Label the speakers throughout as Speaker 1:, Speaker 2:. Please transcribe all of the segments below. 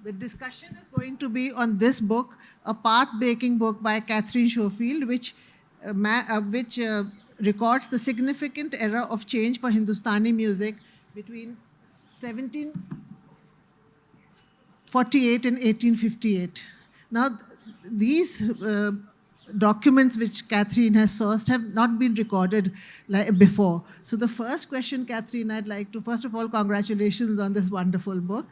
Speaker 1: The discussion is going to be on this book, a path-breaking book by Katherine Schofield, which records the significant era of change for Hindustani music between 1748 and 1858. Now, these documents which Katherine has sourced have not been recorded before. So the first question, Katherine, I'd like to, first of all, congratulations on this wonderful book.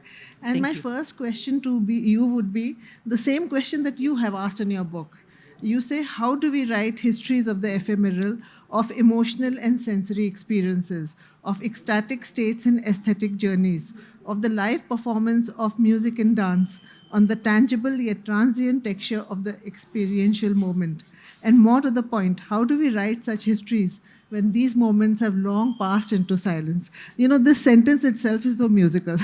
Speaker 1: And
Speaker 2: Thank
Speaker 1: my
Speaker 2: you.
Speaker 1: first question to you would be the same question that you have asked in your book. You say, how do we write histories of the ephemeral, of emotional and sensory experiences, of ecstatic states and aesthetic journeys, of the live performance of music and dance, on the tangible yet transient texture of the experiential moment? And more to the point, how do we write such histories when these moments have long passed into silence? You know, this sentence itself is so musical.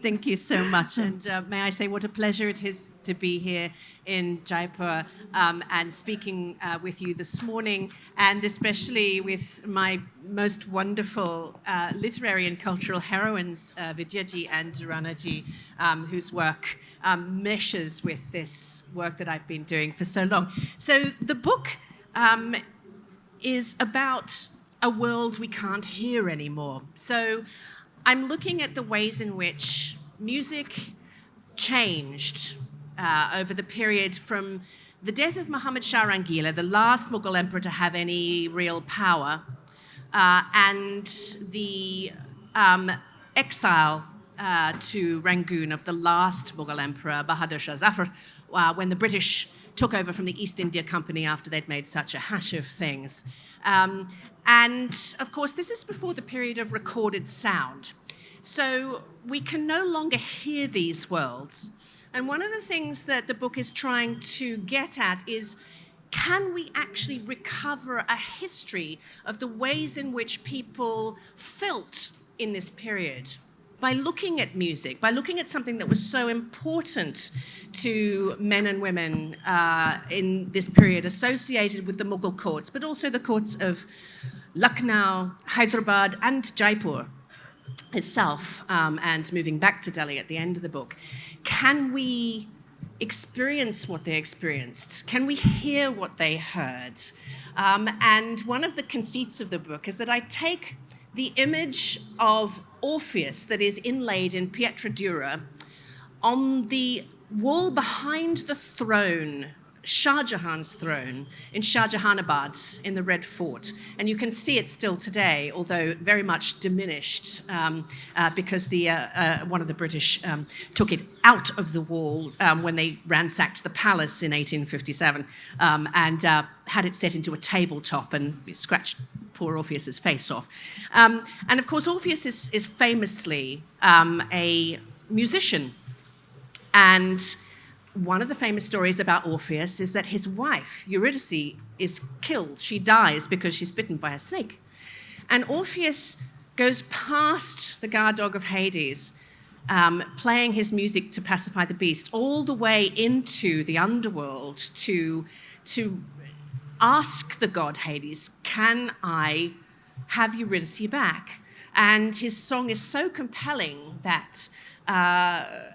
Speaker 2: Thank you so much. And may I say what a pleasure it is to be here in Jaipur and speaking with you this morning, and especially with my most wonderful literary and cultural heroines, Vidya Ji and Rana Ji, whose work meshes with this work that I've been doing for so long. So the book is about a world we can't hear anymore. So I'm looking at the ways in which music changed over the period from the death of Muhammad Shah Rangila, the last Mughal emperor to have any real power, and the exile to Rangoon of the last Mughal emperor, Bahadur Shah Zafar, when the British took over from the East India Company after they'd made such a hash of things. And of course, this is before the period of recorded sound. So we can no longer hear these worlds. And one of the things that the book is trying to get at is, can we actually recover a history of the ways in which people felt in this period? By looking at music, by looking at something that was so important to men and women in this period associated with the Mughal courts, but also the courts of Lucknow, Hyderabad, and Jaipur itself, and moving back to Delhi at the end of the book. Can we experience what they experienced? Can we hear what they heard? And one of the conceits of the book is that I take the image of Orpheus that is inlaid in pietra dura on the wall behind the throne, Shah Jahan's throne, in Shah Jahanabad in the Red Fort. And you can see it still today, although very much diminished because one of the British took it out of the wall when they ransacked the palace in 1857 and had it set into a tabletop and scratched poor Orpheus's face off. And of course, Orpheus is famously a musician. And one of the famous stories about Orpheus is that his wife, Eurydice, is killed. She dies because she's bitten by a snake. And Orpheus goes past the guard dog of Hades, playing his music to pacify the beast, all the way into the underworld to ask the god Hades, can I have Eurydice back? And his song is so compelling that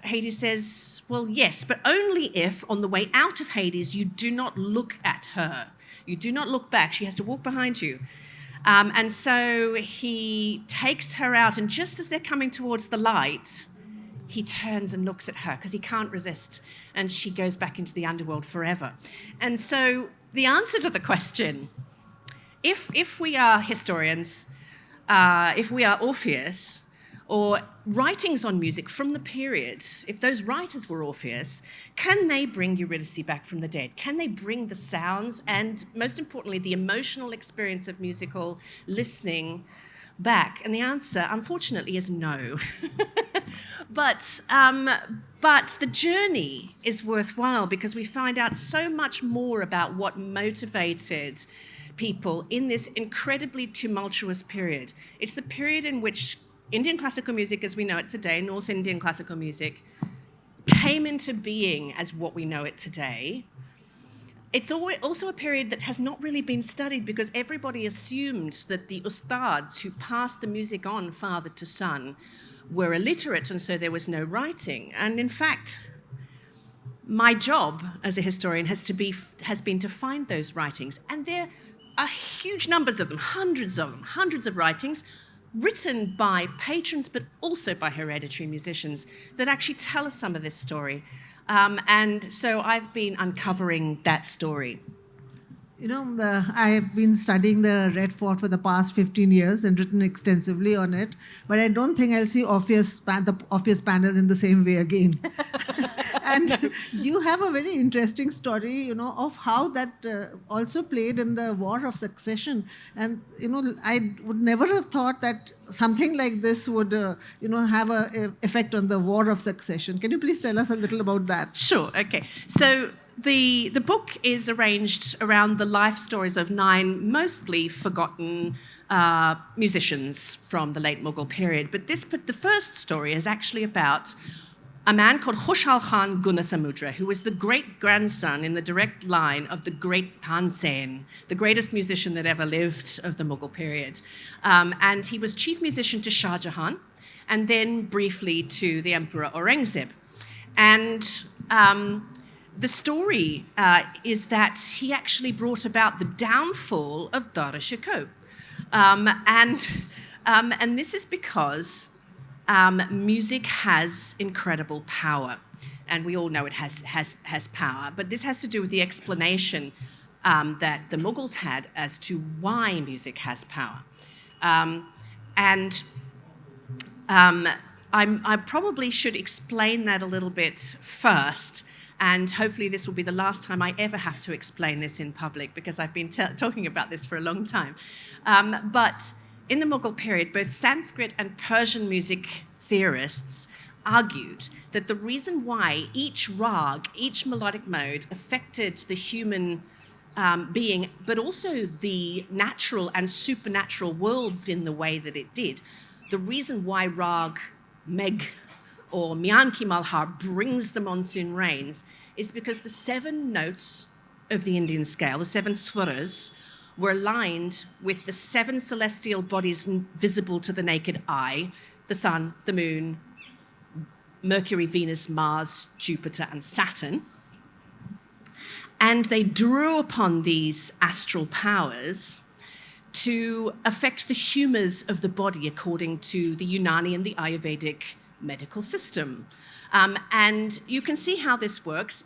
Speaker 2: Hades says, well, yes, but only if on the way out of Hades you do not look at her. You do not look back. She has to walk behind you. And so he takes her out, and just as they're coming towards the light, he turns and looks at her because he can't resist, and she goes back into the underworld forever. And so the answer to the question, if we are historians, if we are Orpheus, or writings on music from the period, if those writers were Orpheus, can they bring Eurydice back from the dead? Can they bring the sounds and, most importantly, the emotional experience of musical listening back? And the answer, unfortunately, is no. But the journey is worthwhile because we find out so much more about what motivated people in this incredibly tumultuous period. It's the period in which Indian classical music as we know it today, North Indian classical music, came into being as what we know it today. It's also a period that has not really been studied because everybody assumed that the ustads who passed the music on father to son were illiterate, and so there was no writing. And in fact, my job as a historian has been to find those writings, and there are huge numbers of them, hundreds of writings written by patrons, but also by hereditary musicians that actually tell us some of this story. And so I've been uncovering that story.
Speaker 1: You know, I've been studying the Red Fort for the past 15 years and written extensively on it, but I don't think I'll see the Orpheus panel in the same way again. And you have a very interesting story, you know, of how that also played in the War of Succession. And, you know, I would never have thought that something like this would, have an effect on the War of Succession. Can you please tell us a little about that?
Speaker 2: Sure, okay. So the book is arranged around the life stories of 9 mostly forgotten musicians from the late Mughal period. But the first story is actually about a man called Khushal Khan Gunasamudra, who was the great-grandson in the direct line of the great Tansen, the greatest musician that ever lived of the Mughal period. And he was chief musician to Shah Jahan, and then briefly to the Emperor Aurangzeb. And the story is that he actually brought about the downfall of Dara Shikoh. And this is because music has incredible power, and we all know it has power. But this has to do with the explanation that the Mughals had as to why music has power. I probably should explain that a little bit first, and hopefully this will be the last time I ever have to explain this in public, because I've been talking about this for a long time. But in the Mughal period, both Sanskrit and Persian music theorists argued that the reason why each rag, each melodic mode, affected the human being, but also the natural and supernatural worlds in the way that it did, the reason why rag, Megh, or Mian ki Malhar brings the monsoon rains is because the 7 notes of the Indian scale, the 7 swaras, were aligned with the 7 celestial bodies visible to the naked eye: the sun, the moon, Mercury, Venus, Mars, Jupiter, and Saturn. And they drew upon these astral powers to affect the humours of the body according to the Unani and the Ayurvedic medical system. And you can see how this works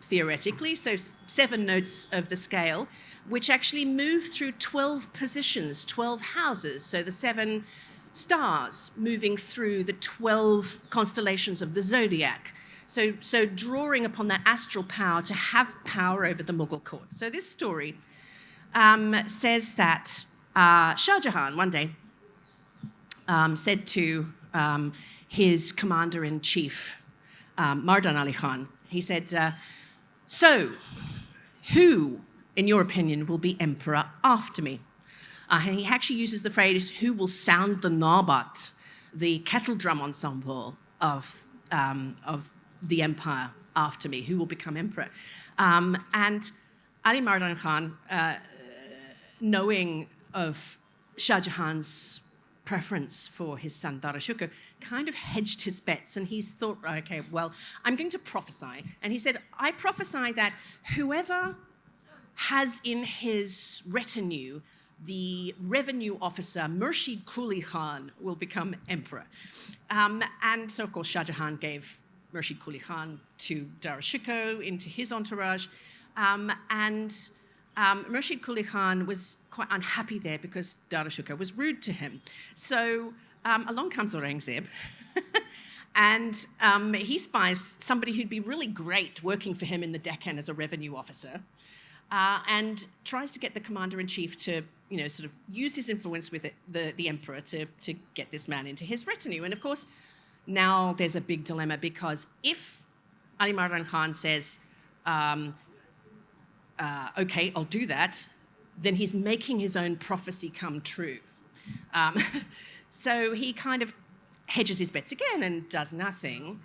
Speaker 2: theoretically. So 7 notes of the scale, which actually move through 12 positions, 12 houses. So the 7 stars moving through the 12 constellations of the zodiac. So drawing upon that astral power to have power over the Mughal court. So this story says that Shah Jahan one day said to his commander-in-chief, Mardan Ali Khan, he said, so who, in your opinion, will be emperor after me? And he actually uses the phrase, who will sound the nabat, the kettle drum ensemble of the empire after me, who will become emperor? And Ali Mardan Khan, knowing of Shah Jahan's preference for his son Dara Shikoh, kind of hedged his bets, and he thought, okay, well, I'm going to prophesy. And he said, I prophesy that whoever has in his retinue the revenue officer Murshid Quli Khan will become emperor. And so, of course, Shah Jahan gave Murshid Quli Khan to Dara Shikoh into his entourage. Murshid Quli Khan was quite unhappy there because Dara Shikoh was rude to him. So along comes Aurangzeb, and he spies somebody who'd be really great working for him in the Deccan as a revenue officer, and tries to get the commander-in-chief to, sort of use his influence with the emperor to get this man into his retinue. And of course, now there's a big dilemma, because if Ali Mardan Khan says, okay, I'll do that, then he's making his own prophecy come true. So he kind of hedges his bets again and does nothing.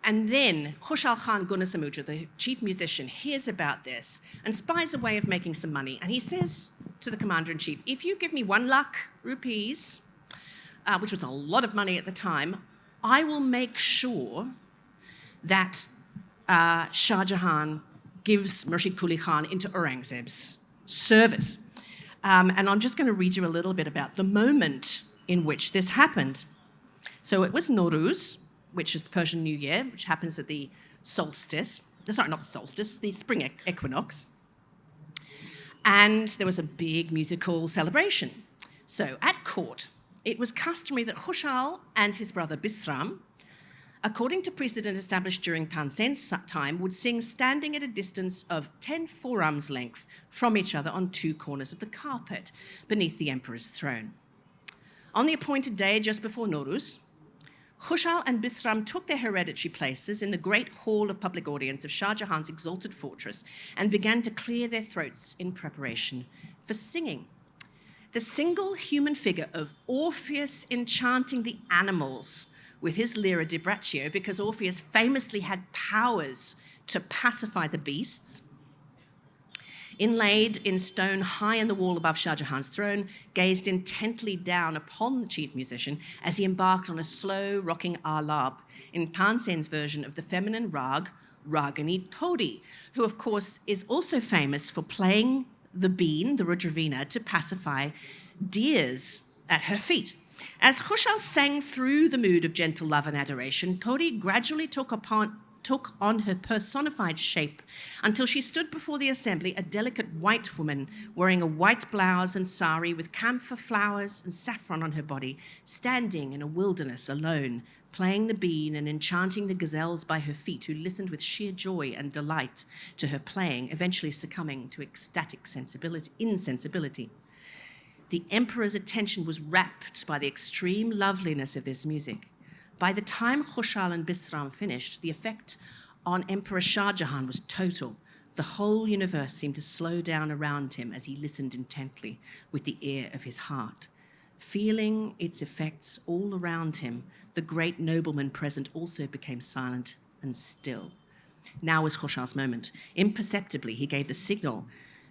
Speaker 2: And then Khushal Khan Gunasamudra, the chief musician, hears about this and spies a way of making some money. And he says to the commander-in-chief, if you give me 1 lakh rupees, which was a lot of money at the time, I will make sure that Shah Jahan gives Murshid Quli Khan into Aurangzeb's service. And I'm just going to read you a little bit about the moment in which this happened. So it was Nowruz, which is the Persian New Year, which happens at the solstice. Sorry, not the solstice, the spring equinox. And there was a big musical celebration. So at court, it was customary that Khushal and his brother Bisram, according to precedent established during Tansen's time, would sing standing at a distance of 10 forearms length from each other on two corners of the carpet beneath the emperor's throne. On the appointed day just before Nowruz, Khushal and Bisram took their hereditary places in the great hall of public audience of Shah Jahan's exalted fortress and began to clear their throats in preparation for singing. The single human figure of Orpheus enchanting the animals with his lyra di braccio, because Orpheus famously had powers to pacify the beasts, inlaid in stone high on the wall above Shah Jahan's throne, gazed intently down upon the chief musician as he embarked on a slow rocking alab in Tansen's version of the feminine rag, Ragini Todi, who of course is also famous for playing the bean, the Rudravina, to pacify deers at her feet. As Khushal sang through the mood of gentle love and adoration, Todi gradually took on her personified shape until she stood before the assembly, a delicate white woman wearing a white blouse and sari with camphor flowers and saffron on her body, standing in a wilderness alone, playing the bean and enchanting the gazelles by her feet, who listened with sheer joy and delight to her playing, eventually succumbing to ecstatic insensibility. The emperor's attention was rapt by the extreme loveliness of this music. By the time Khushal and Bisram finished, the effect on Emperor Shah Jahan was total. The whole universe seemed to slow down around him as he listened intently with the ear of his heart. Feeling its effects all around him, the great nobleman present also became silent and still. Now was Khushal's moment. Imperceptibly, he gave the signal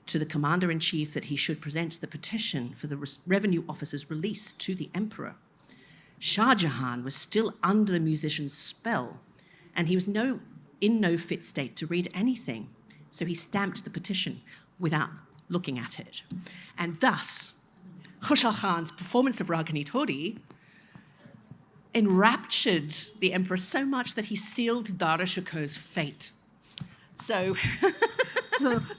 Speaker 2: to the commander-in-chief that he should present the petition for the revenue officer's release to the emperor. Shah Jahan was still under the musician's spell, and he was in no fit state to read anything, so he stamped the petition without looking at it. And thus, Khushal Khan's performance of Ragini Todi enraptured the emperor so much that he sealed Dara Shiko's fate. So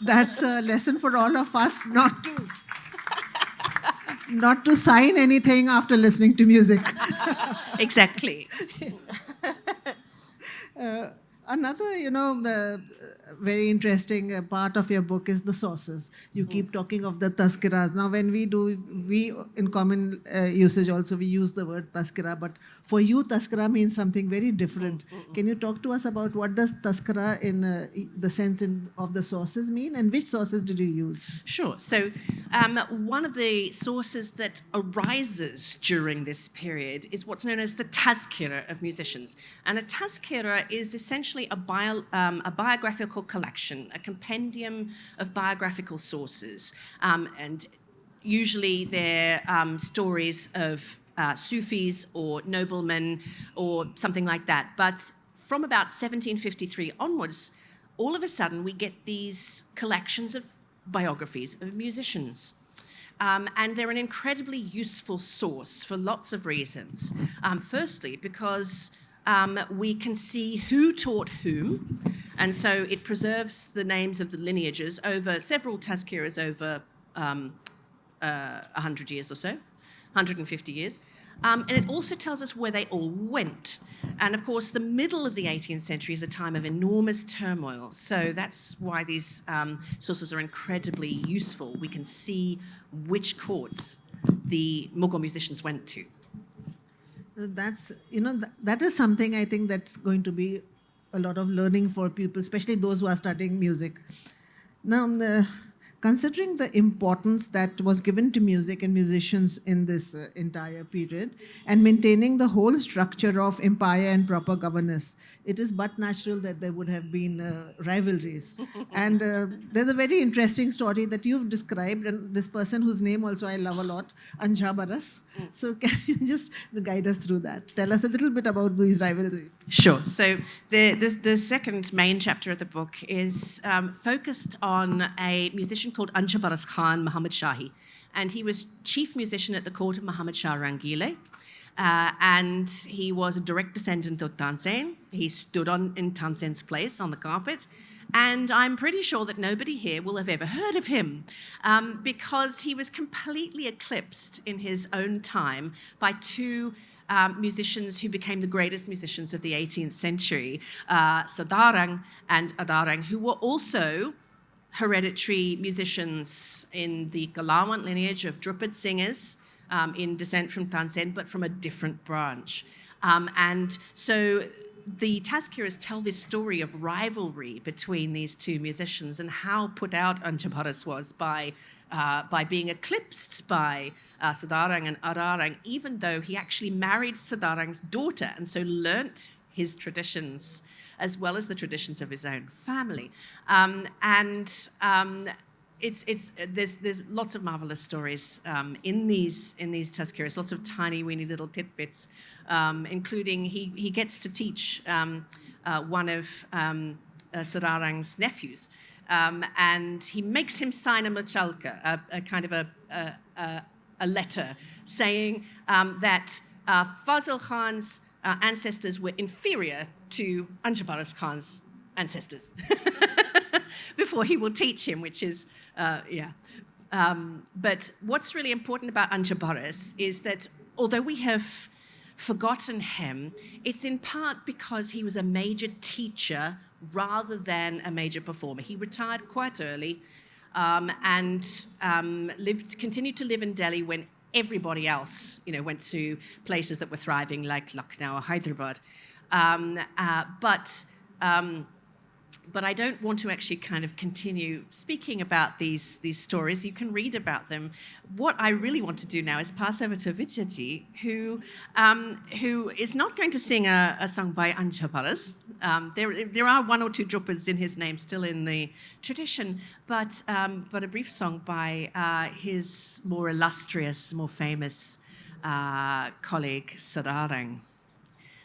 Speaker 1: that's a lesson for all of us not to sign anything after listening to music.
Speaker 2: Exactly.
Speaker 1: Another, the very interesting part of your book is the sources. You keep talking of the Tazkiras. Now, when we in common usage also, we use the word Tazkira, but for you, Tazkira means something very different. Can you talk to us about what does Tazkira in the sense of the sources mean, and which sources did you use?
Speaker 2: Sure. So one of the sources that arises during this period is what's known as the Tazkira of musicians. And a Tazkira is essentially a biographical collection, a compendium of biographical sources. And usually they're stories of Sufis or noblemen or something like that. But from about 1753 onwards, all of a sudden we get these collections of biographies of musicians. And they're an incredibly useful source for lots of reasons. Firstly, because we can see who taught whom, and so it preserves the names of the lineages over several Tazkiras over 100 years or so, 150 years. And it also tells us where they all went. And of course, the middle of the 18th century is a time of enormous turmoil. So that's why these sources are incredibly useful. We can see which courts the Mughal musicians went to.
Speaker 1: That's, that is something I think that's going to be a lot of learning for people, especially those who are studying music. Now, considering the importance that was given to music and musicians in this entire period, and maintaining the whole structure of empire and proper governance, it is but natural that there would have been rivalries. And there's a very interesting story that you've described, and this person whose name also I love a lot, Anja Baras. So can you just guide us through that? Tell us a little bit about these rivalries.
Speaker 2: Sure. So the second main chapter of the book is focused on a musician called Anja Baras Khan Muhammad Shahi. And he was chief musician at the court of Muhammad Shah Rangile. And he was a direct descendant of Tansen. He stood in Tansen's place on the carpet. And I'm pretty sure that nobody here will have ever heard of him because he was completely eclipsed in his own time by two musicians who became the greatest musicians of the 18th century, Sadarang and Adarang, who were also hereditary musicians in the Galawant lineage of Drupad singers in descent from Tansen, but from a different branch. And so the Tazkiras tell this story of rivalry between these two musicians and how put out Anja Baras was by being eclipsed by Sadarang and Adarang, even though he actually married Sadarang's daughter and so learnt his traditions as well as the traditions of his own family. There's lots of marvelous stories in these Tazkiras, lots of tiny, weeny little tidbits, including he gets to teach one of Sadarang's nephews, and he makes him sign a muchalka, a kind of a letter saying that Fazl Khan's ancestors were inferior to Anja Baras Khan's ancestors. Before he will teach him, which is, but what's really important about Anja Baras is that although we have forgotten him, it's in part because he was a major teacher rather than a major performer. He retired quite early and continued to live in Delhi when everybody else, went to places that were thriving like Lucknow or Hyderabad. But I don't want to actually kind of continue speaking about these stories. You can read about them. What I really want to do now is pass over to Vidya ji, who is not going to sing a song by Anja Baras. There are one or two Drupads in his name still in the tradition, but a brief song by his more illustrious, more famous colleague, Sadarang.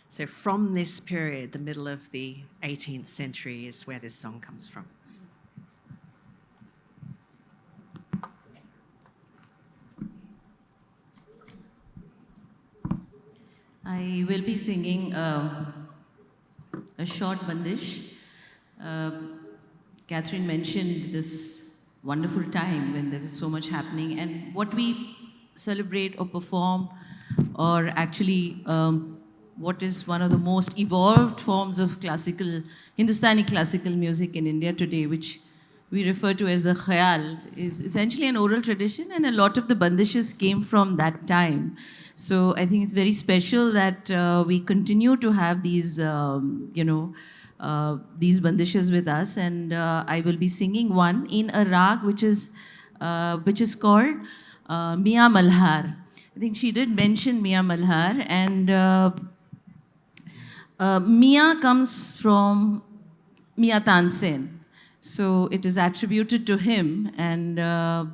Speaker 2: So from this period, the middle of the 18th century is where this song comes from.
Speaker 3: I will be singing a short bandish. Katherine mentioned this wonderful time when there was so much happening, and what we celebrate or perform, or actually what is one of the most evolved forms of Hindustani classical music in India today, which we refer to as the khayal, is essentially an oral tradition, and a lot of the bandishes came from that time. So I think it's very special that we continue to have these, these bandishes with us, and I will be singing one in a rag which is called Mian Malhar. I think she did mention Mian Malhar, and Mian comes from Mian Tansen. So it is attributed to him, and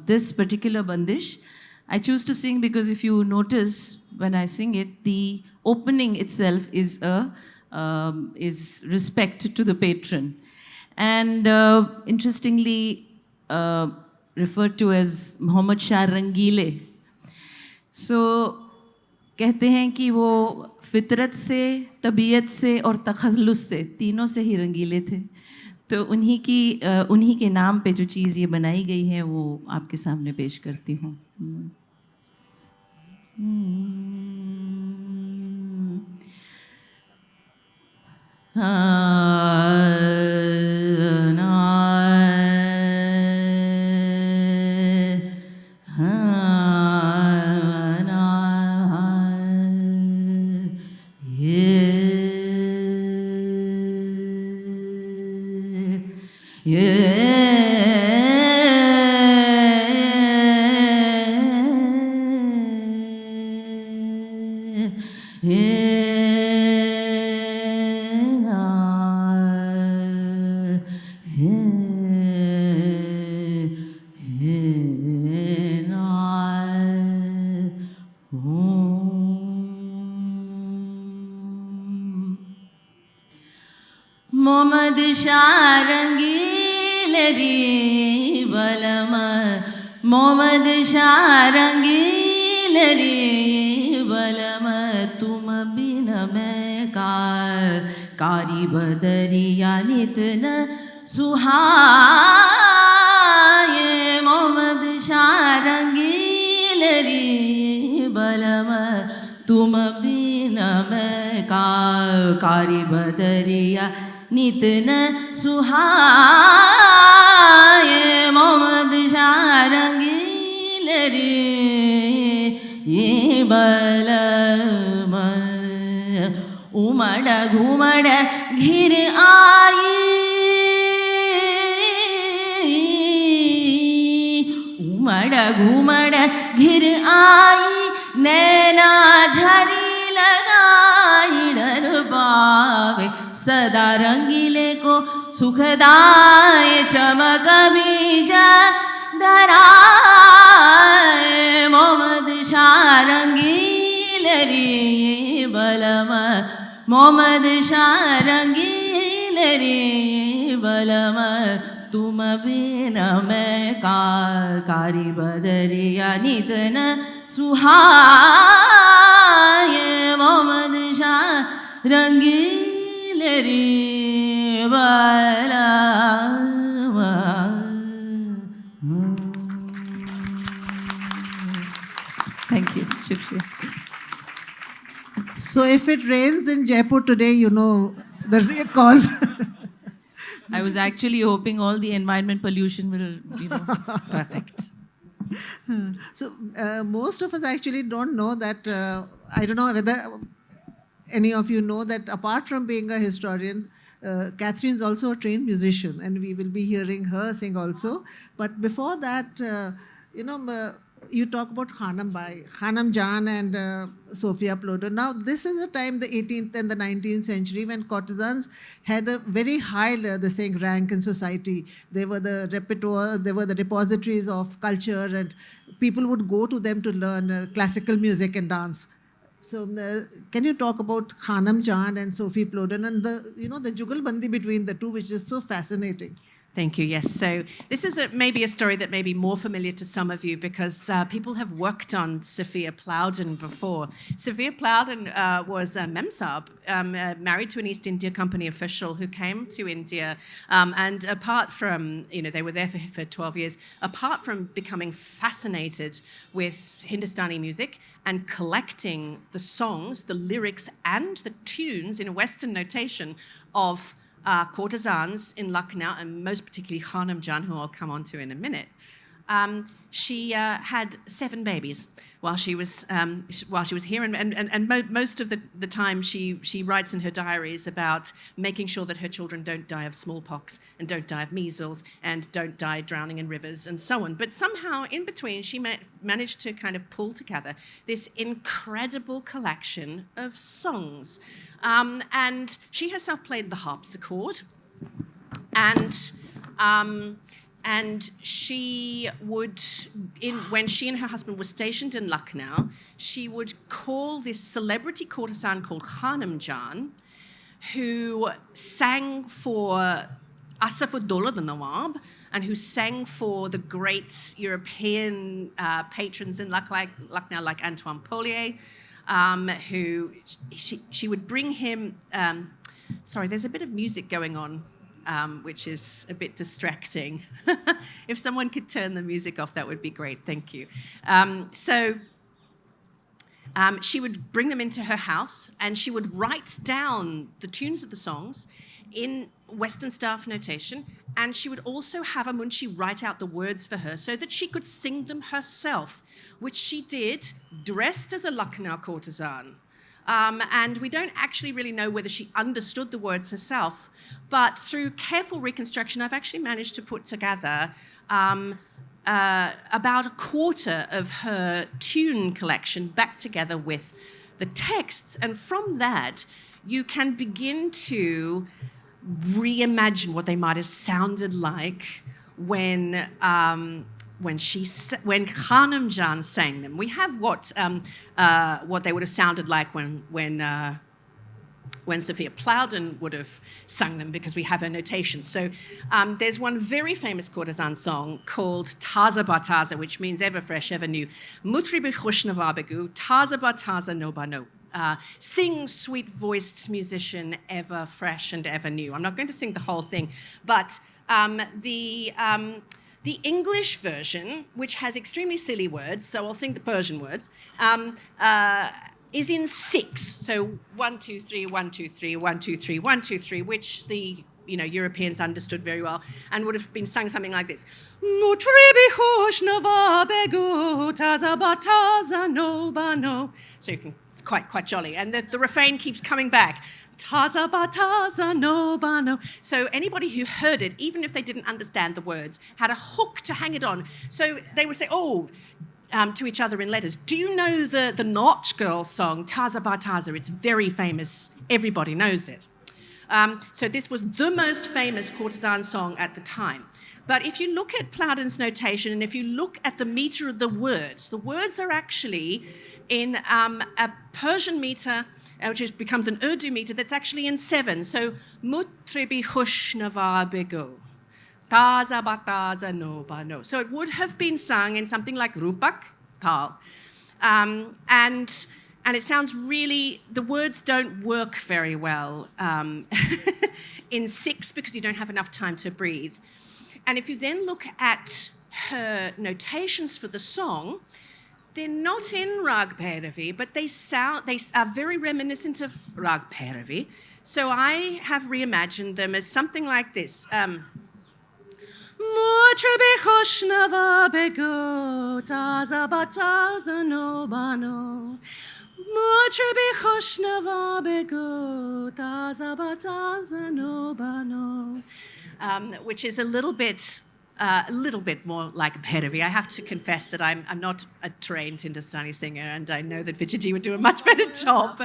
Speaker 3: this particular bandish I choose to sing because if you notice when I sing it, the opening itself is respect to the patron, and interestingly referred to as Muhammad Shah Rangile. So कहते हैं कि वो फितरत से, तबीयत से और तखल्लुस से, तीनों से ही रंगीले थे. तो उन्हीं के नाम पे जो चीज़ ये बनाई गई है वो आपके सामने पेश करती हूँ. Yeah. मोहम्मद शाह रंगील रे बलम मोहम्मद शाह रंगील रे बलम तुम बिन मैं कारी बदरिया नितन सुहाए मोहम्मद शाह रंगील रे बलम तुम बिन मैं कारी बदरिया नितन सुहाए मोहम्मद शाह रंगील रे ये बलम उमड़ घुमड़ घिर आई उमड़ घुमड़ घिर आई नैना झरी लगाई डर पावे सदा रंगीले को सुखदाय चमक बीज डराए मोहम्मद शाह रंगील रे बलम मोहम्मद शाह रंगील रे बलम तुम बिन मैं कारी बदरिया नितन सुहाए मोहम्मद शाह रंगील रे बलम थैंक यू शुक्रिया
Speaker 1: So if it rains in Jaipur today, you know the real cause.
Speaker 3: I was actually hoping all the environment pollution will,
Speaker 2: Perfect.
Speaker 1: So most of us actually don't know that, I don't know whether any of you know that apart from being a historian, Catherine's also a trained musician, and we will be hearing her sing also. But before that, you talk about Khanam Jan and Sophia Plodo. Now, this is a time, the 18th and the 19th century, when courtesans had a very high, rank in society. They were the repertoire, they were the repositories of culture, and people would go to them to learn classical music and dance. So, can you talk about Khanam Jan and Sophie Ploden and the jugalbandi between the two, which is so fascinating?
Speaker 2: Thank you. Yes. So this is maybe a story that may be more familiar to some of you because people have worked on Sophia Plowden before. Sophia Plowden was a Memsahib, married to an East India Company official who came to India. And apart from, they were there for 12 years, apart from becoming fascinated with Hindustani music and collecting the songs, the lyrics, and the tunes in Western notation of courtesans in Lucknow, and most particularly Khanam Jan, who I'll come on to in a minute. She had 7 babies while she was here, and most of the time she writes in her diaries about making sure that her children don't die of smallpox and don't die of measles and don't die drowning in rivers and so on. But somehow in between she managed to kind of pull together this incredible collection of songs. And she herself played the harpsichord, and she would, when she and her husband were stationed in Lucknow, she would call this celebrity courtesan called Khanam Jan, who sang for Asaf-ud-Dawla the Nawab, and who sang for the great European patrons in Lucknow like Antoine Paulier, who she would bring him. Sorry, there's a bit of music going on, which is a bit distracting. If someone could turn the music off, that would be great. Thank you. She would bring them into her house, and she would write down the tunes of the songs in Western staff notation, and she would also have a munshi write out the words for her so that she could sing them herself, which she did dressed as a Lucknow courtesan. And we don't actually really know whether she understood the words herself, but through careful reconstruction, I've actually managed to put together about a quarter of her tune collection back together with the texts, and from that, you can begin to reimagine what they might have sounded like when Khanum Jan sang them. We have what they would have sounded like when Sophia Plowden would have sung them, because we have her notation. So there's one very famous courtesan song called Taza ba Taza, which means ever fresh, ever new. Mutri bi khushnavabegu, Taza ba Taza no ba no. Sing, sweet-voiced musician, ever fresh and ever new. I'm not going to sing the whole thing, but the English version, which has extremely silly words, so I'll sing the Persian words, is in 6. So 1, 2, 3, 1, 2, 3, 1, 2, 3, 1, 2, 3, which the Europeans understood very well, and would have been sung something like this. So it's quite jolly. And the refrain keeps coming back. So anybody who heard it, even if they didn't understand the words, had a hook to hang it on. So they would say, to each other in letters, do you know the Notch Girls song, Taza ba Taza? It's very famous. Everybody knows it. So this was the most famous courtesan song at the time. But if you look at Plowden's notation, and if you look at the meter of the words are actually in a Persian meter, which becomes an Urdu meter, that's actually in 7. So, mutribi hushnava bego. Taza ba taza no ba no. So it would have been sung in something like rupak tal. And it sounds really, the words don't work very well in 6 because you don't have enough time to breathe. And if you then look at her notations for the song, they're not in Rag Pairavi, but they are very reminiscent of Rag Pairavi. So I have reimagined them as something like this. Which is a little bit more like Bhairavi. I have to confess that I'm not a trained Hindustani singer, and I know that Vijay would do a much better job.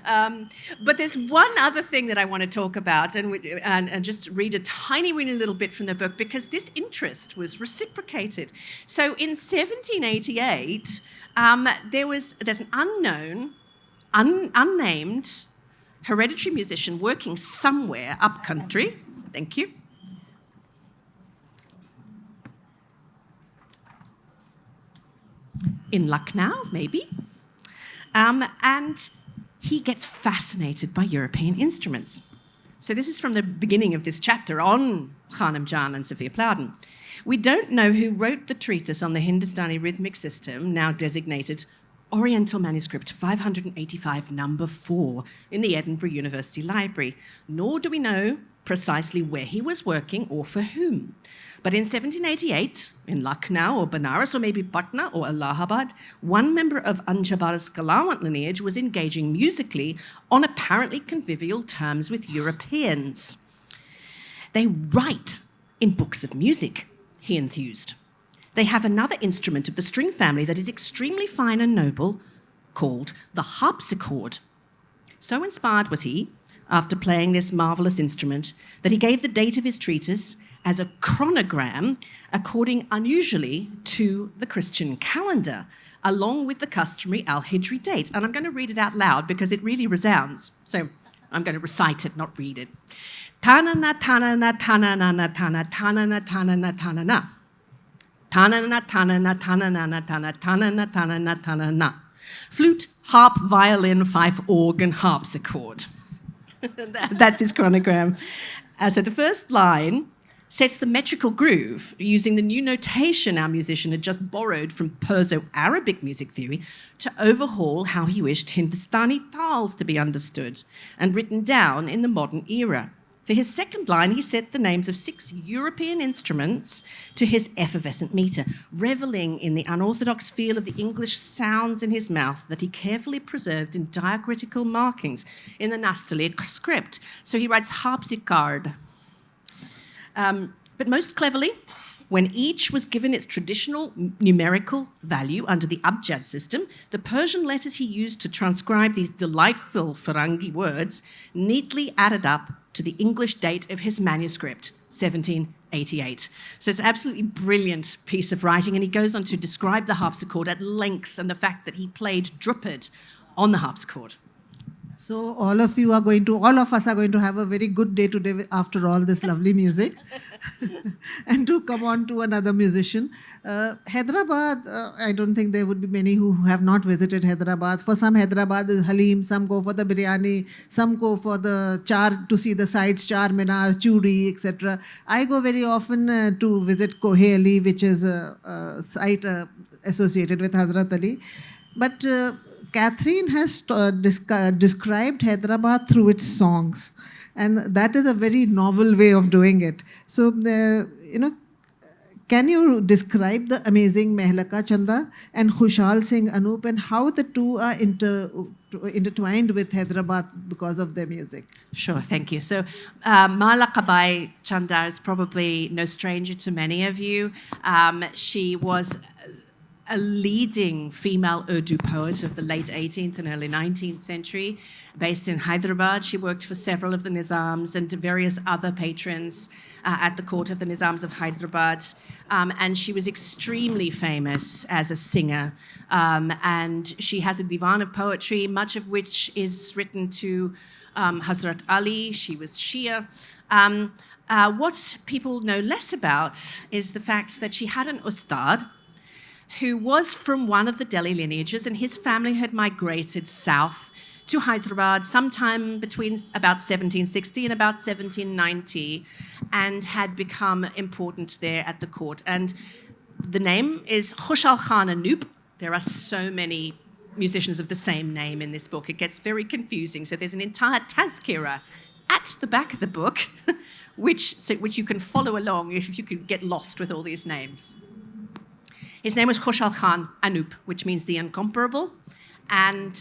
Speaker 2: But there's one other thing that I want to talk about, and just read a tiny little bit from the book, because this interest was reciprocated. So in 1788, there's an unnamed hereditary musician working somewhere up country. Thank you. In Lucknow, maybe. And he gets fascinated by European instruments. So this is from the beginning of this chapter on Khanum Jan and Sophia Plowden. We don't know who wrote the treatise on the Hindustani rhythmic system, now designated Oriental Manuscript 585, number 4, in the Edinburgh University Library, nor do we know precisely where he was working or for whom. But in 1788, in Lucknow or Benares or maybe Patna or Allahabad, one member of Anjabar's Galawant lineage was engaging musically on apparently convivial terms with Europeans. They write in books of music, he enthused. They have another instrument of the string family that is extremely fine and noble, called the harpsichord. So inspired was he, after playing this marvellous instrument, that he gave the date of his treatise as a chronogram according unusually to the Christian calendar, along with the customary al-Hijri date. And I'm going to read it out loud because it really resounds. So I'm going to recite it, not read it. Tanana, tanana, tanana, tanana, tanana, tanana, tanana. Tanana, tanana, tanana, tanana, tanana, tanana, tanana. Flute, harp, violin, fife, organ, harpsichord. That's his chronogram. So the first line sets the metrical groove using the new notation our musician had just borrowed from Perso-Arabic music theory to overhaul how he wished Hindustani tals to be understood and written down in the modern era. For his second line, he set the names of 6 European instruments to his effervescent meter, reveling in the unorthodox feel of the English sounds in his mouth that he carefully preserved in diacritical markings in the Nastaliq script. So he writes harpsichord. But most cleverly, When each was given its traditional numerical value under the abjad system, the Persian letters he used to transcribe these delightful Farangi words neatly added up to the English date of his manuscript, 1788. So it's an absolutely brilliant piece of writing, and he goes on to describe the harpsichord at length and the fact that he played Drupad on the harpsichord.
Speaker 1: So all of us are going to have a very good day today after all this lovely music. And to come on to another musician, Hyderabad, I don't think there would be many who have not visited Hyderabad. For some, Hyderabad is Halim, some go for the biryani, some go for the to see the sights, Char Minar, Chudi, etc. I go very often to visit Koheli, which is a site associated with Hazrat Ali. But Katherine has described Hyderabad through its songs, and that is a very novel way of doing it. So, can you describe the amazing Mehlaka Chanda and Khushal Singh Anup and how the two are intertwined with Hyderabad because of their music?
Speaker 2: Sure, thank you. So, Malhar Chanda is probably no stranger to many of you. She was a leading female Urdu poet of the late 18th and early 19th century, based in Hyderabad. She worked for several of the Nizams and various other patrons at the court of the Nizams of Hyderabad. And she was extremely famous as a singer. And she has a divan of poetry, much of which is written to Hazrat Ali. She was Shia. What people know less about is the fact that she had an ustad who was from one of the Delhi lineages, and his family had migrated south to Hyderabad sometime between about 1760 and about 1790, and had become important there at the court. And the name is Khushal Khan Anup. There are so many musicians of the same name in this book. It gets very confusing. So there's an entire Tazkira at the back of the book, which you can follow along if you could get lost with all these names. His name was Khushal Khan Anup, which means the incomparable, and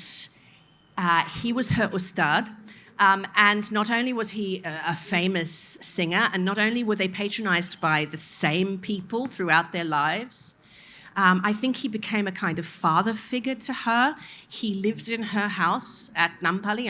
Speaker 2: he was her ustad. And not only was he a famous singer, and not only were they patronized by the same people throughout their lives, I think he became a kind of father figure to her. He lived in her house at Nampally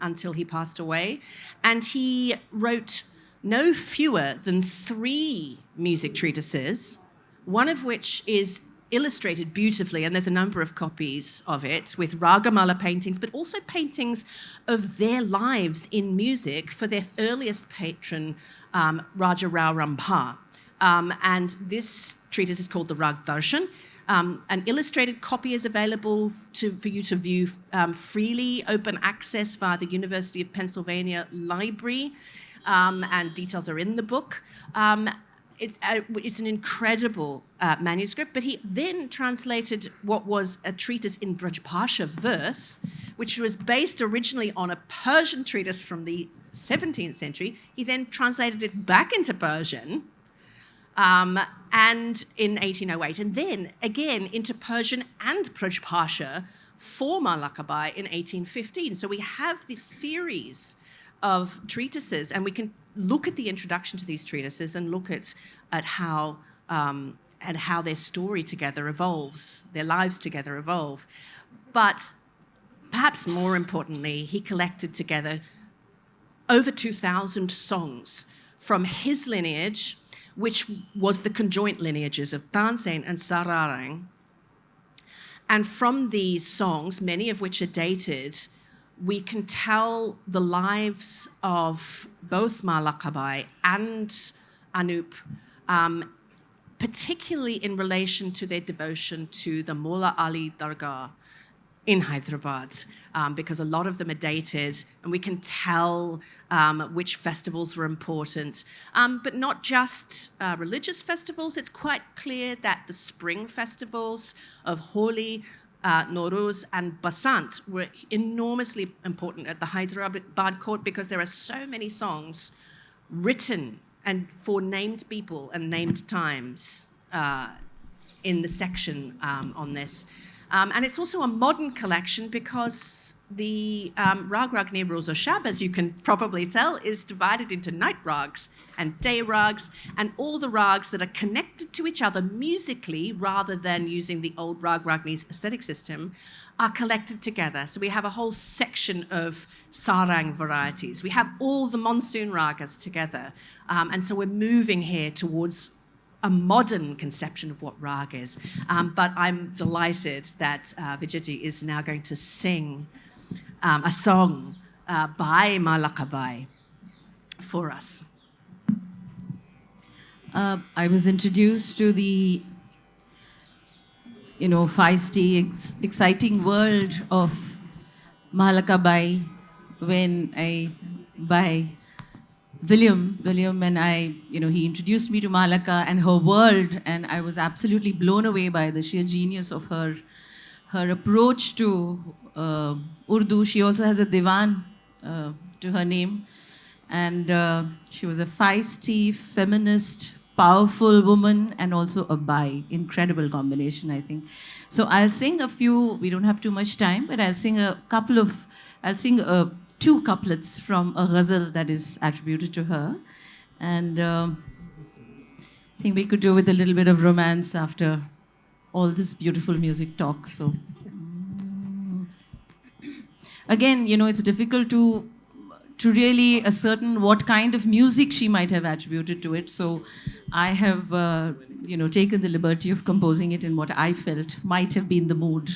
Speaker 2: until he passed away, and he wrote no fewer than 3 music treatises, one of which is illustrated beautifully, and there's a number of copies of it, with Raga Mala paintings, but also paintings of their lives in music for their earliest patron, Raja Rao Rambha. And this treatise is called the Rag Darshan. An illustrated copy is available for you to view freely, open access via the University of Pennsylvania Library, and details are in the book. It's an incredible manuscript, but he then translated what was a treatise in Brajbhasha verse, which was based originally on a Persian treatise from the 17th century. He then translated it back into Persian, and in 1808, and then again into Persian and Brajbhasha for Malakabai in 1815. So we have this series of treatises, and we can look at the introduction to these treatises and look at how their story together evolves, their lives together evolve. But perhaps more importantly, he collected together over 2,000 songs from his lineage, which was the conjoint lineages of Tansen and Sararang. And from these songs, many of which are dated, we can tell the lives of both Malakabai and Anup, particularly in relation to their devotion to the Mola Ali Dargah in Hyderabad, because a lot of them are dated, and we can tell which festivals were important. But not just religious festivals. It's quite clear that the spring festivals of Holi, Nowruz and Basant were enormously important at the Hyderabad court, because there are so many songs written and for named people and named times in the section on this. And it's also a modern collection because the Rag Ragni Rules of Shab, as you can probably tell, is divided into night rags and day rags, and all the rags that are connected to each other musically rather than using the old Rag Ragni's aesthetic system are collected together. So we have a whole section of sarang varieties. We have all the monsoon ragas together. And so we're moving here towards a modern conception of what rag is. But I'm delighted that Vijayji is now going to sing a song by Malakabai for us.
Speaker 3: I was introduced to the, feisty, exciting world of Malakabai by William and I, he introduced me to Malaka and her world, and I was absolutely blown away by the sheer genius of her approach to Urdu. She also has a divan to her name, and she was a feisty, feminist, powerful woman, and also a bai. Incredible combination, I think. So I'll sing a few. We don't have too much time, but I'll sing two couplets from a ghazal that is attributed to her. And I think we could do with a little bit of romance after all this beautiful music talk. So again, it's difficult to really ascertain what kind of music she might have attributed to it. So I have, taken the liberty of composing it in what I felt might have been the mood.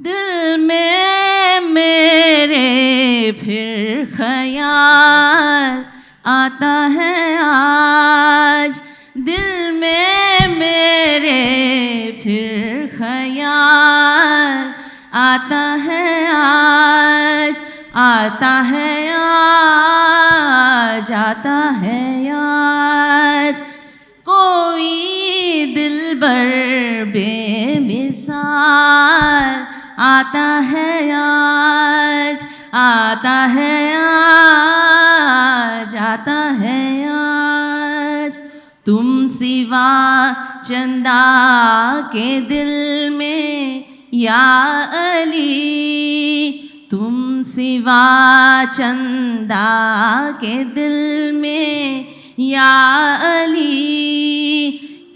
Speaker 3: दिल में मेरे फिर ख्याल आता है आज दिल में मेरे फिर ख्याल आता है आज आता है आज आता है आज कोई दिलबर बेमिसाल आता है आज आता है आज आता है आज तुम सिवा चंदा के दिल में या अली तुम सिवा चंदा के दिल में या अली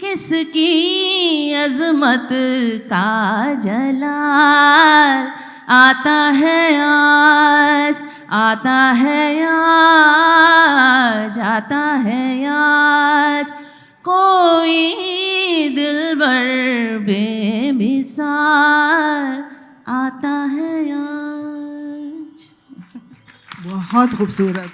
Speaker 3: किसकी अज़मत का जलाल आता है आज आता है आज आता है आज कोई दिलबर बेमिसाल आता है आज
Speaker 1: बहुत खूबसूरत.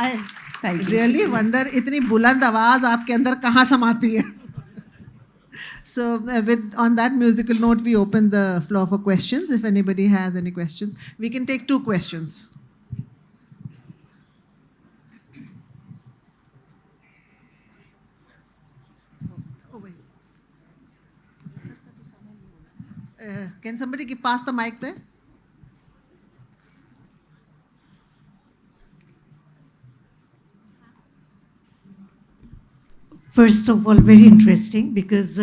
Speaker 1: I really wonder इतनी बुलंद आवाज आपके अंदर कहाँ समाती है. So on that musical note, we open the floor for questions. If anybody has any questions, we can take 2 questions. Oh, wait. Can somebody pass the mic there?
Speaker 4: First of all, very interesting because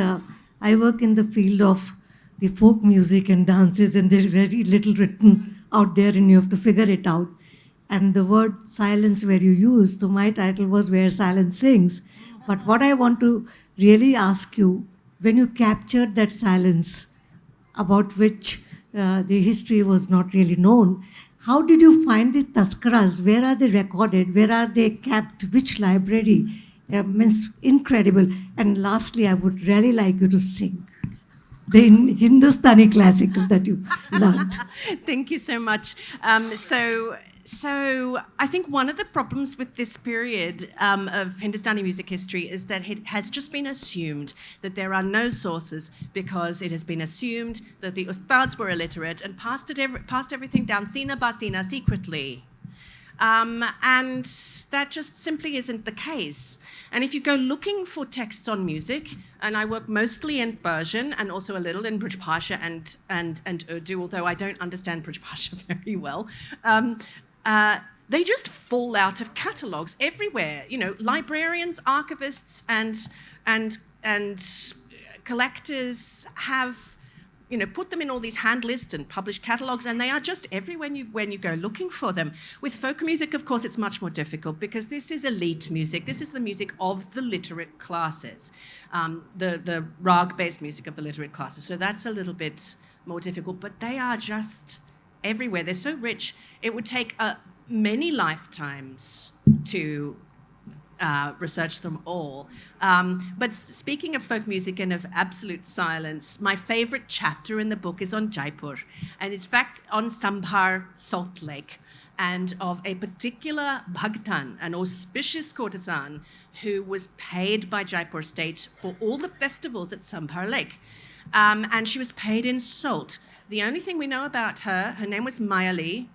Speaker 4: I work in the field of the folk music and dances, and there's very little written out there, and you have to figure it out. And the word silence where you use, so my title was Where Silence Sings. But what I want to really ask you, when you captured that silence about which the history was not really known, how did you find the Tazkiras? Where are they recorded? Where are they kept? Which library? Means incredible. And lastly, I would really like you to sing the Hindustani classical that you learned.
Speaker 2: Thank you so much. So I think one of the problems with this period of Hindustani music history is that it has just been assumed that there are no sources because it has been assumed that the ustads were illiterate and passed everything down sina basina secretly. And that just simply isn't the case. And if you go looking for texts on music, and I work mostly in Persian and also a little in Brij Bhasha and Urdu, although I don't understand Brij Bhasha very well, they just fall out of catalogues everywhere. You know, librarians, archivists, and collectors have, you know, put them in all these hand lists and published catalogues, and they are just everywhere when you go looking for them. With folk music, of course, it's much more difficult because this is elite music. This is the music of the literate classes, the rag-based music of the literate classes. So that's a little bit more difficult, but they are just everywhere. They're so rich. It would take many lifetimes to research them all. But speaking of folk music and of absolute silence, my favorite chapter in the book is on Jaipur, and it's in fact on Sambhar Salt Lake, and of a particular Bhagtan, an auspicious courtesan who was paid by Jaipur state for all the festivals at Sambhar Lake. And she was paid in salt. The only thing we know about her name was Mayali.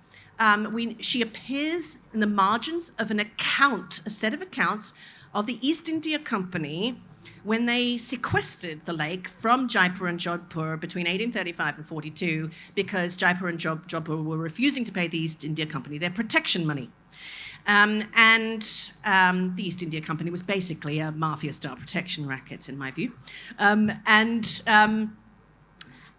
Speaker 2: She appears in the margins of an account, a set of accounts of the East India Company when they sequestered the lake from Jaipur and Jodhpur between 1835 and 42 because Jaipur and Jodhpur were refusing to pay the East India Company their protection money. The East India Company was basically a mafia-style protection racket, in my view.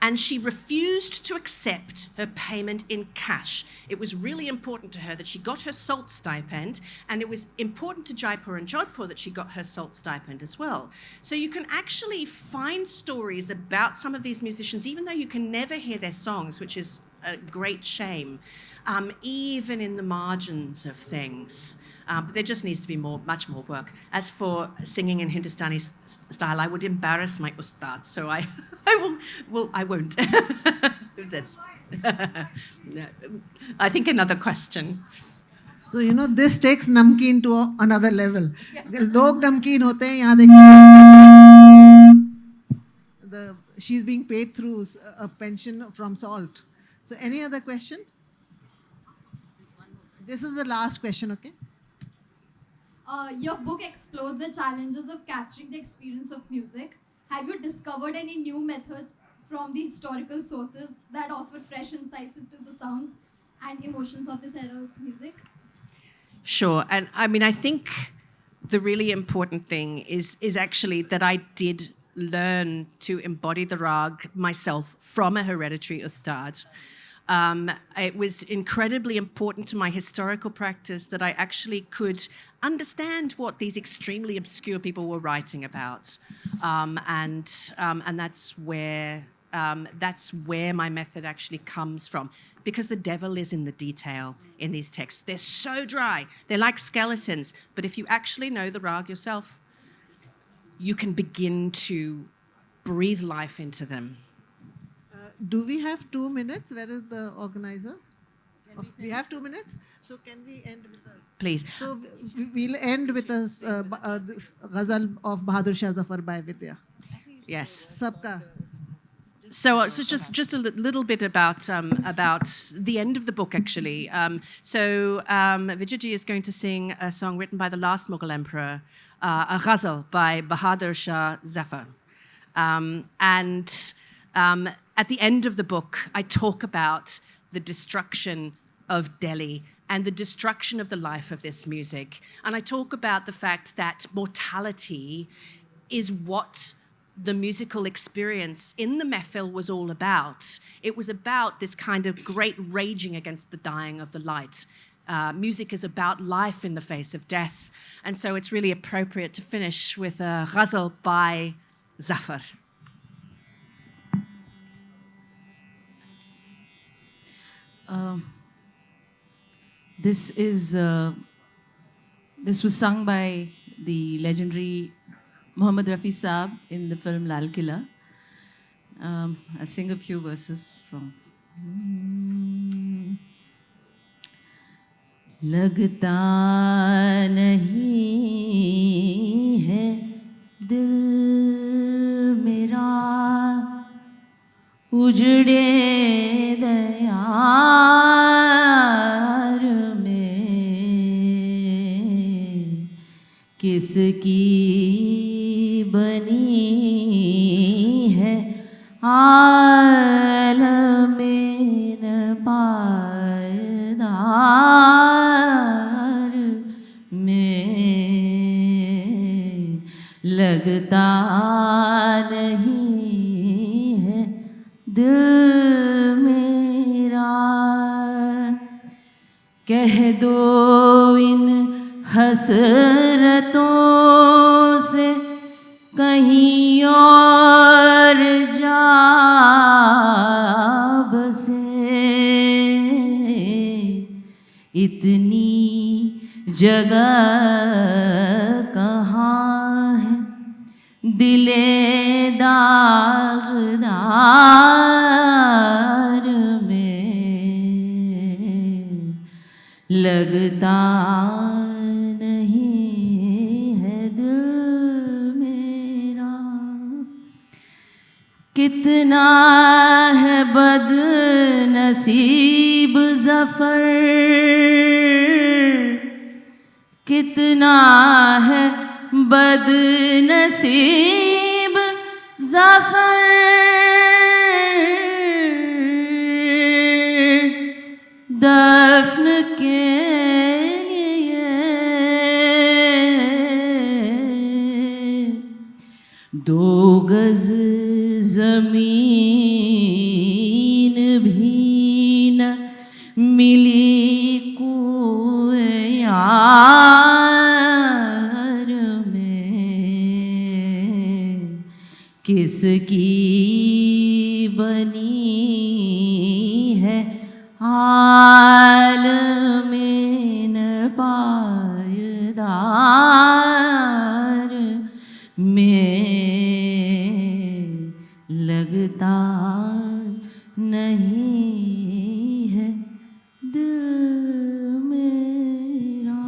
Speaker 2: And she refused to accept her payment in cash. It was really important to her that she got her salt stipend, and it was important to Jaipur and Jodhpur that she got her salt stipend as well. So you can actually find stories about some of these musicians, even though you can never hear their songs, which is a great shame, even in the margins of things. But there just needs to be much more work. As for singing in Hindustani style, I would embarrass my ustad, so I won't. That's, I think another question.
Speaker 1: So, you know, this takes namkeen to another level.
Speaker 2: Yes.
Speaker 1: Log namkeen hote hain, yahan dekho. She's being paid through a pension from salt. So, any other question? This is the last question, okay?
Speaker 5: Your book explores the challenges of capturing the experience of music. Have you discovered any new methods from the historical sources that offer fresh insights into the sounds and emotions of this era's music?
Speaker 2: Sure, and I mean, I think the really important thing is actually that I did learn to embody the rag myself from a hereditary ustad. It was incredibly important to my historical practice that I actually could understand what these extremely obscure people were writing about, and that's where my method actually comes from, because the devil is in the detail in these texts. They're so dry, they're like skeletons, but if you actually know the rag yourself, you can begin to breathe life into them.
Speaker 1: Do we have 2 minutes? Where is the organizer? We have 2 minutes? So can we end with a...
Speaker 2: Please.
Speaker 1: So we'll end with this ghazal of Bahadur Shah Zafar by Vidya.
Speaker 2: Yes.
Speaker 1: Sabka.
Speaker 2: So just a little bit about the end of the book, actually. Vidya ji is going to sing a song written by the last Mughal emperor, a ghazal by Bahadur Shah Zafar. At the end of the book, I talk about the destruction of Delhi and the destruction of the life of this music. And I talk about the fact that mortality is what the musical experience in the mehfil was all about. It was about this kind of great raging against the dying of the light. Music is about life in the face of death. And so it's really appropriate to finish with a ghazal by Zafar.
Speaker 3: This was sung by the legendary Muhammad Rafi Saab in the film Lal Killa. I'll sing a few verses from. लगता नहीं है दिल मेरा उजड़े दयार में किसकी बनी है आलम न पायदार लगता नहीं है दिल मेरा। कह दो इन हसरतों से कहीं और जा बसे, इतनी जगह कहाँ है दिले दागदार में। लगता नहीं है दिल मेरा। कितना है बदनसीब ज़फ़र, कितना है बदनसीब ज़फ़र, दफ़न के लिए दो गज ज़मीन भी न मिली कुए यार में। किसकी बनी है हाल में न पायदार में। लगता नहीं है दिल मेरा।